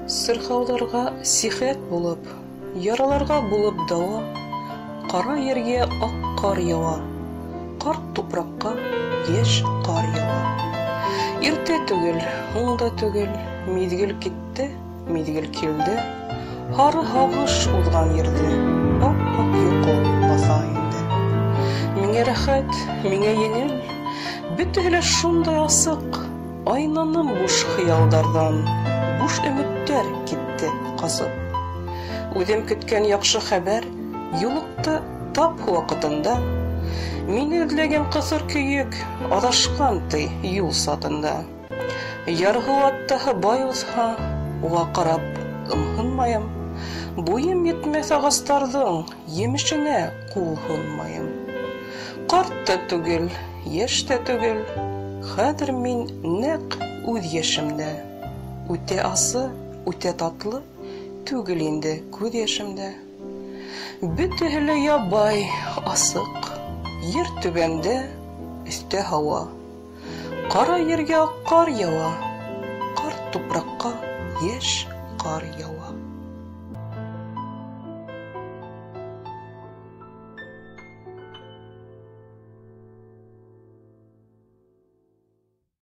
Сырхауларга сихәт булып, яраларга булып дава, кара ергә ак кар ява, карт тупракка яшь кар ява. Иртә түгел, һуң да түгел, мизгел китте, мизгел килде, һары һагыш узган ерде, ап-ак йокы баса инде. Миңа рәхәт, миңа еңел, бөтәһе шундай асык, айнаным буш хыялдардан. Буш өметтер китте касып. Үзем көткән яхшы хәбәр юлыкты тап вакытында. Мине эзләгән кысыр көйек адашкан ти юл сатында. Яргы аттаһы бай узһа, уга карап ымһынмаем. Буем етмәс агастарның емешенә кул һонмаем. Карт та түгел, яшь тә түгел, хәзер мин нәкъ үз яшемдә. Үтә асы, үтә татлы, түгел инде күз яшемдә. Бөтәһе лә ябай, асык, ер түбәндә, өстә һава. Кара ергә кар ява, карт тупракка яшь кар ява.